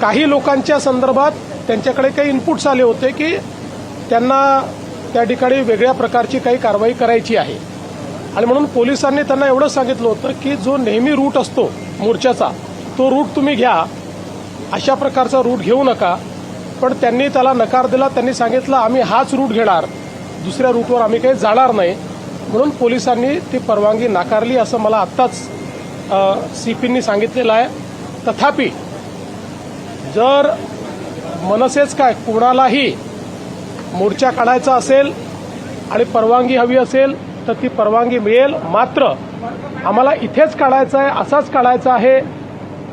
काही लोकांच्या संदर्भात त्यांच्याकडे काही इनपुट्स आले होते की त्यांना त्या ठिकाणी वेगळ्या प्रकारची काही कारवाई करायची आहे आणि म्हणून पोलिसांनी त्यांना एवढं सांगितलं होतं की जो नेहमी रूट असतो मोर्चाचा तो रूट तुम्ही घ्या, अशा प्रकारचा रूट घेऊ नका. पण त्यांनी त्याला नकार दिला. त्यांनी सांगितलं आम्ही हाच रूट घेणार, दुसऱ्या रूटवर आम्ही काही जाणार नाही. म्हणून पोलिसांनी ती परवानगी नाकारली असं मला आत्ताच सीपींनी सांगितलेलं आहे. तथापि जर मनसेच काय कोणालाही मोर्चा काढायचा असेल आणि परवानगी हवी असेल तर ती परवानगी मिळेल. मात्र आम्हाला इथेच काढायचं आहे, असाच काढायचा आहे,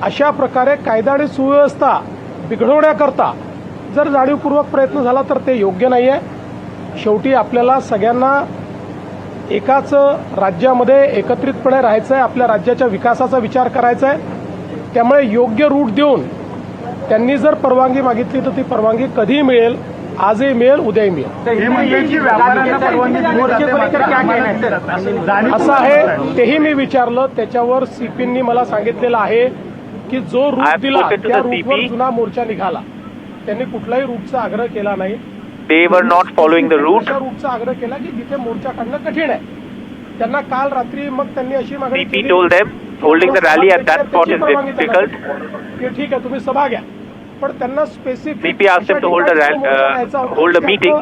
अशा प्रकारे कायदा आणि सुव्यवस्था बिघडवण्याकरता जर जाणीवपूर्वक प्रयत्न झाला तर ते योग्य नाही आहे. शेवटी आपल्याला सगळ्यांना एकाच राज्यामध्ये एकत्रितपणे राहायचं आहे, आपल्या राज्याच्या विकासाचा विचार करायचा आहे. त्यामुळे योग्य रूट देऊन त्यांनी जर परवानगी मागितली तर ती परवानगी कधीही मिळेल, आजही मिळेल, उद्याही मिळेल. असं आहे तेही मी विचारलं. त्याच्यावर सीपींनी मला सांगितलेलं आहे की जो रूट दिला त्या रूटवर जुना मोर्चा निघाला. त्यांनी कुठल्याही रूटचा आग्रह केला नाही. They were not following the route. रूटचा आग्रह केला की जिथे मोर्चा काढणं कठीण आहे. त्यांना काल रात्री मग त्यांनी अशी मागणी CP told them holding the rally at that spot is difficult. ठीक आहे तुम्ही सभा घ्या, पण त्यांना specific CP asked them to hold a meeting.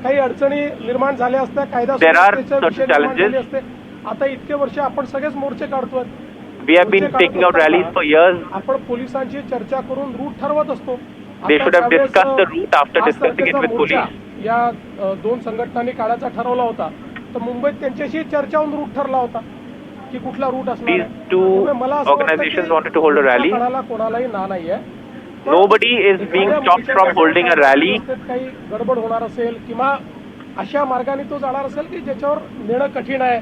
काही अडचणी निर्माण झाल्या असत्या, कायदा There are certain challenges. असते. आता इतके वर्ष आपण सगळेच मोर्चे काढतोय. We have been taking out rallies for years. आपण पोलिसांची चर्चा करून रूट ठरवत असतो. They should have discussed the route after discussing it with police. या दोन संघटनांनी काढायचा ठरवला होता तर मुंबईत त्यांच्याशी चर्चा होऊन रूट ठरला होता की कुठला रूट असणार. These two organizations wanted to hold a rally. कोणालाही ना नाहीये. Nobody is being stopped from holding a rally. काही गडबड होणार असेल किंवा अशा मार्गाने तो जाणार असेल की ज्याच्यावर नेणं कठीण आहे.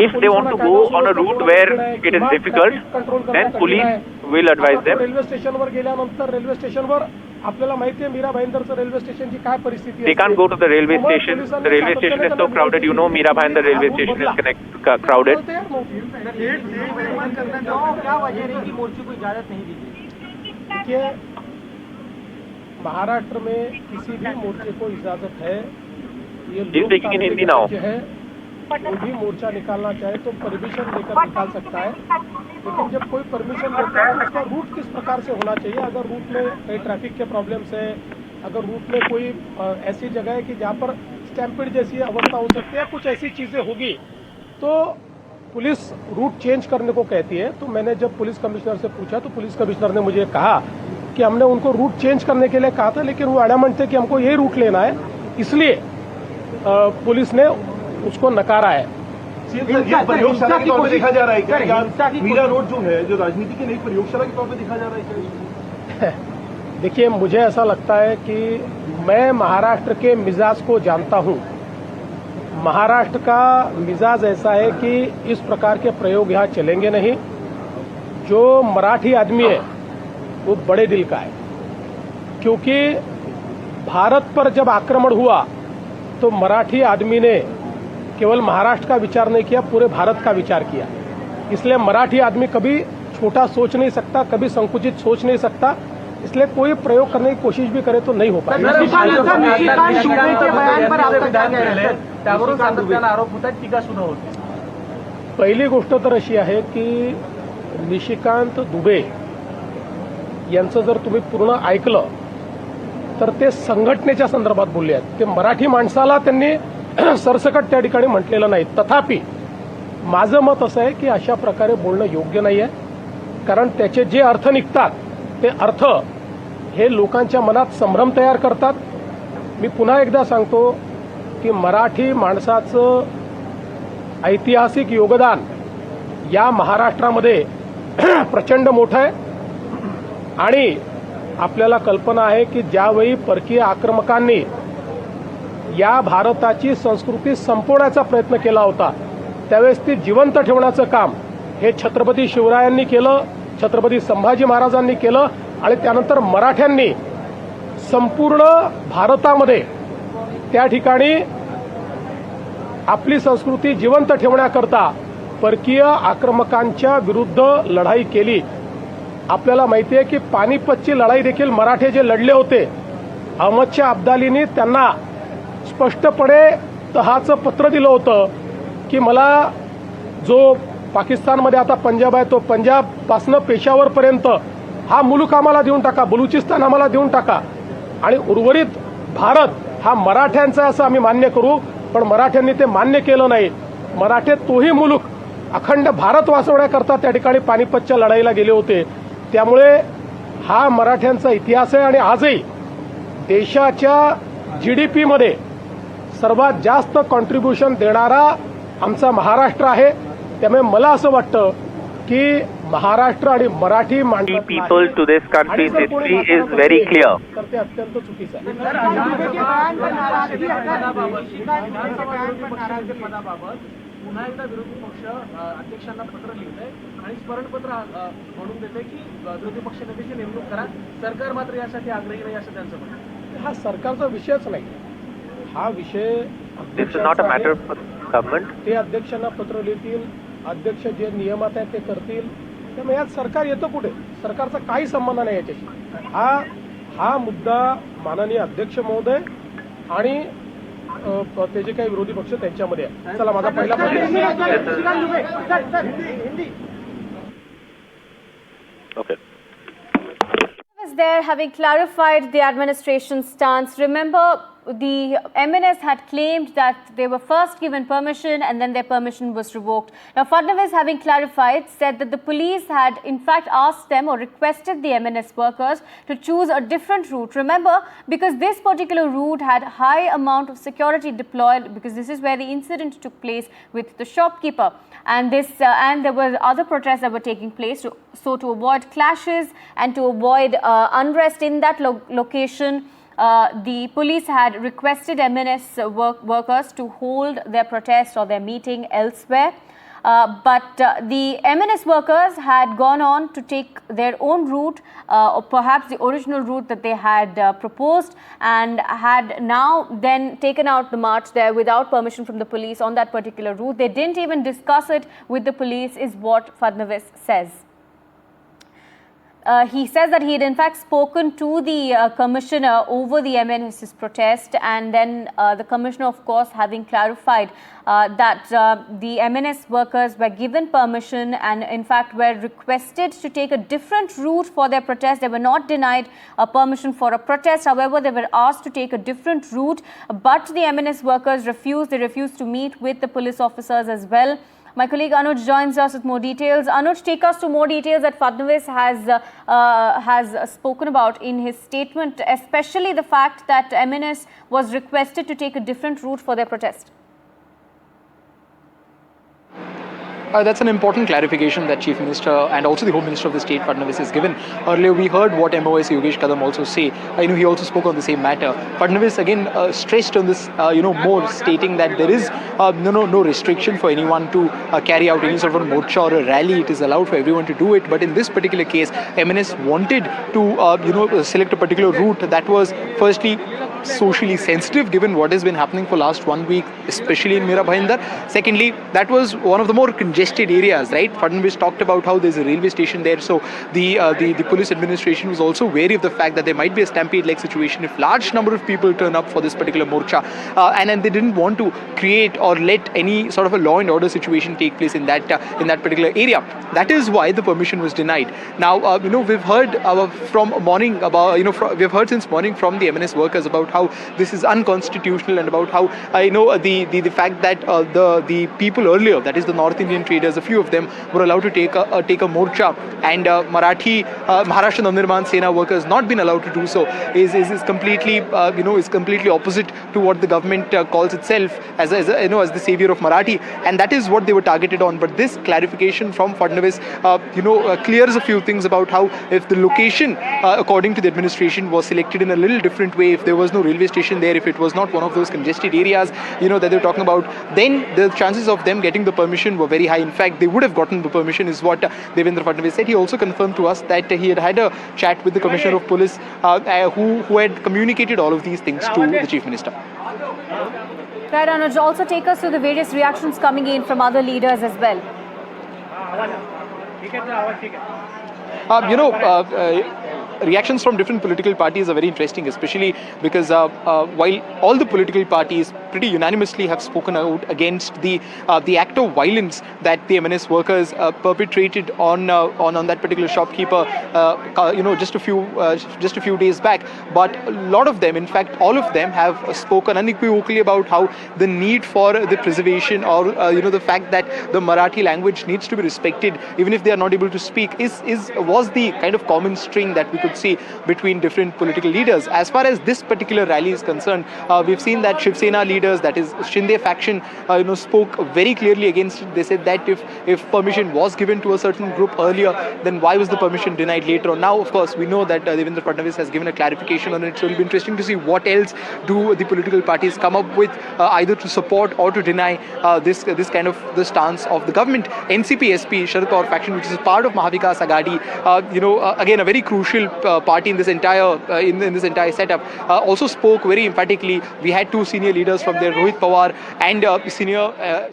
If they want to go on a route where it is difficult, then police will advise them. Railway स्टेशनवर गेल्यानंतर रेल्वे स्टेशनवर आपल्याला माहिती आहे मीरा भाईंदरचं रेल्वे स्टेशनची काय परिस्थिती आहे. They can't go to the railway station. The railway station is so crowded. You know, Mira Bhainder railway station is crowded. देखिए, महाराष्ट्र में किसी भी मोर्चे को इजाजत है. ये speaking in Hindi now. कोई भी मोर्चा निकालना चाहे तो परमिशन लेकर निकाल सकता है. लेकिन जब कोई परमिशन लेता है तो उसका रूट किस प्रकार से होना चाहिए. अगर रूट में कई ट्रैफिक के प्रॉब्लम्स है, अगर रूट में कोई ऐसी जगह है कि जहाँ पर स्टैम्पेड जैसी अवस्था हो सकती है, कुछ ऐसी चीजें होगी तो पुलिस रूट चेंज करने को कहती है. तो मैंने जब पुलिस कमिश्नर से पूछा तो पुलिस कमिश्नर ने मुझे कहा कि हमने उनको रूट चेंज करने के लिए कहा था, लेकिन वो एडamant थे कि हमको यही रूट लेना है, इसलिए पुलिस ने उसको नकारा है. प्रयोगशाला के तौर पे देखा जा रहा है क्या? मीरा रोड जो है जो राजनीति की नई प्रयोगशाला के तौर पे देखा जा रहा है क्या? देखिए, मुझे ऐसा लगता है कि मैं महाराष्ट्र के मिजाज को जानता हूं. महाराष्ट्र का मिजाज ऐसा है कि इस प्रकार के प्रयोग यहां चलेंगे नहीं. जो मराठी आदमी है वो बड़े दिल का है, क्योंकि भारत पर जब आक्रमण हुआ तो मराठी आदमी ने केवल महाराष्ट्र का विचार नहीं किया, पूरे भारत का विचार किया. इसलिए मराठी आदमी कभी छोटा सोच नहीं सकता, कभी संकुचित सोच नहीं सकता. इसलिए कोई प्रयोग करने की कोशिश भी करे तो नहीं हो पाएगा. पहिली गोष्ट तर अशी आहे की निशिकांत दुबे यांचं जर तुम्ही पूर्ण ऐकलं तर ते संघटनेच्या संदर्भात बोलले आहेत. ते मराठी माणसाला त्यांनी सरसकट त्या ठिकाणी म्हटलेलं नाही. तथापि माझं मत असं आहे की अशा प्रकारे बोलणं योग्य नाही आहे. कारण त्याचे जे अर्थ निघतात ते अर्थ हे लोकांच्या मनात संभ्रम तयार करतात. मी पुन्हा एकदा सांगतो की मराठी माणसाचं ऐतिहासिक योगदान या महाराष्ट्रामध्ये प्रचंड मोठं आहे आणि आपल्याला कल्पना आहे की ज्यावेळी परकीय आक्रमकांनी या भारताची संस्कृती संपवण्याचा प्रयत्न केला होता त्यावेळेस ती जिवंत ठेवण्याचं काम हे छत्रपती शिवरायांनी केलं, छत्रपती संभाजी महाराजांनी केलं आणि त्यानंतर मराठ्यांनी संपूर्ण भारतामध्ये त्या ठिकाणी आपली संस्कृती जिवंत ठेवण्याकरता परकीय आक्रमकांच्या विरुद्ध लढाई केली. आपल्याला माहिती आहे की पानिपतची लढाई देखील मराठे जे लढले होते, अहमदशाह अब्दालीने त्यांना स्पष्टपणे तहाचं पत्र दिलं होतं की मला जो पाकिस्तानमध्ये आता पंजाब आहे तो पंजाबपासनं पेशावरपर्यंत हा मुलूक आम्हाला देऊन टाका, बलुचिस्तान आम्हाला देऊन टाका आणि उर्वरित भारत हा मराठ्यांचा असं आम्ही मान्य करू. पण मराठ्यांनी ते मान्य केलं नाही. मराठे तोही मुलूक अखंड भारत वाचवण्याकरता त्या ठिकाणी पानिपतच्या लढाईला गेले होते. त्यामुळे हा मराठ्यांचा इतिहास आहे आणि आजही देशाच्या GDP मध्ये सर्वात जास्त कॉन्ट्रीब्युशन देणारा आमचा महाराष्ट्र आहे. त्यामुळे मला असं वाटतं की महाराष्ट्र आणि Marathi people to this country's history is very clear. तर ते अत्यंत चुकीचं आहे. पुन्हा एकदा विरोधी पक्ष अध्यक्षांना पत्र लिहिलंय आणि स्मरणपत्र म्हणून देते की विरोधी पक्ष नेत्याची नेमणूक करा. सरकार मात्र यासाठी आग्रही नाही असं त्यांचं म्हणणं. हा सरकारचा विषयच नाही. हा विषय This is not a matter for government. ते अध्यक्षांना पत्र लिहितील, अध्यक्ष जे नियमात आहेत ते करतील. त्यामुळे यात सरकार येतं कुठे? सरकारचा काही संबंध नाही याच्याशी. हा मुद्दा माननीय अध्यक्ष महोदय आणि ते जे काही विरोधी पक्ष त्यांच्यामध्ये आहे. चला माझा पहिला Okay. Was there having clarified the administration's stance. Remember, the MNS had claimed that they were first given permission and then their permission was revoked. Now, Fadnavis, having clarified, said that the police had in fact asked them or requested the MNS workers to choose a different route. Remember, because this particular route had high amount of security deployed, because this is where the incident took place with the shopkeeper. And and there were other protests that were taking place. So to avoid clashes and to avoid unrest in that location, the police had requested MNS workers to hold their protest or their meeting elsewhere. But the MNS workers had gone on to take their own route, or perhaps the original route that they had proposed, and had now then taken out the march there without permission from the police on that particular route. They didn't even discuss it with the police, is what Fadnavis says. He says that he had in fact spoken to the commissioner over the MNS's protest, and then the commissioner, of course, having clarified that the MNS workers were given permission and in fact were requested to take a different route for their protest. They were not denied permission for a protest. However, they were asked to take a different route, but the MNS workers refused. They refused to meet with the police officers as well. My colleague Anuj joins us with more details. Anuj, take us to more details that Fadnavis has spoken about in his statement, especially the fact that MNS was requested to take a different route for their protest. That's an important clarification that Chief Minister and also the Home Minister of the state, Fadnavis, has given. Earlier, we heard what MOS Yogesh Kadam also say. I know he also spoke on the same matter. Fadnavis again stressed on this, more, stating that there is no restriction for anyone to carry out any sort of a morcha or a rally. It is allowed for everyone to do it. But in this particular case, MNS wanted to select a particular route that was firstly socially sensitive, given what has been happening for last 1 week, especially in Mira. Secondly, that was one of the more congested areas, right? Fadnavis talked about how there's a railway station there, so the police administration was also wary of the fact that there might be a stampede-like situation if large number of people turn up for this particular morcha, and then they didn't want to create or let any sort of a law and order situation take place in that particular area. That is why the permission was denied. Now, we've heard from morning about, we've heard since morning from the MNS workers about how this is unconstitutional, and about how the fact that the people earlier, that is the North Indian traders, a few of them were allowed to take a morcha, and Maharashtra Navnirman Sena workers not been allowed to do so is completely is completely opposite to what the government calls itself as the savior of Marathi, and that is what they were targeted on. But this clarification from Fadnavis clears a few things about how if the location according to the administration was selected in a little different way, if there was no railway station there, if it was not one of those congested areas that they're talking about, then the chances of them getting the permission were very high. In fact, they would have gotten the permission, is what Devendra Fadnavis said. He also confirmed to us that he had a chat with the Commissioner of Police who had communicated all of these things to the Chief Minister. Right, Anuj, also take us through the various reactions coming in from other leaders as well. Reactions from different political parties are very interesting, especially because while all the political parties pretty unanimously have spoken out against the act of violence that the MNS workers perpetrated on that particular shopkeeper, just a few days back. But a lot of them, in fact, all of them have spoken unequivocally about how the need for the preservation or the fact that the Marathi language needs to be respected, even if they are not able to speak, was the kind of common string that we could see between different political leaders. As far as this particular rally is concerned, we've seen that Sena leaders, that is Shinde faction, spoke very clearly against it. They said that if permission was given to a certain group earlier, then why was the permission denied later on? Now, of course, we know that Devendra Fadnavis has given a clarification on it, so it'll be interesting to see what else do the political parties come up with, either to support or to deny this kind of the stance of the government. NCP SP Sharad Pawar faction, which is part of Mahavikas Aghadi, again a very crucial party in this entire setup, also spoke very emphatically. We had two senior leaders from there, Rohit Pawar and senior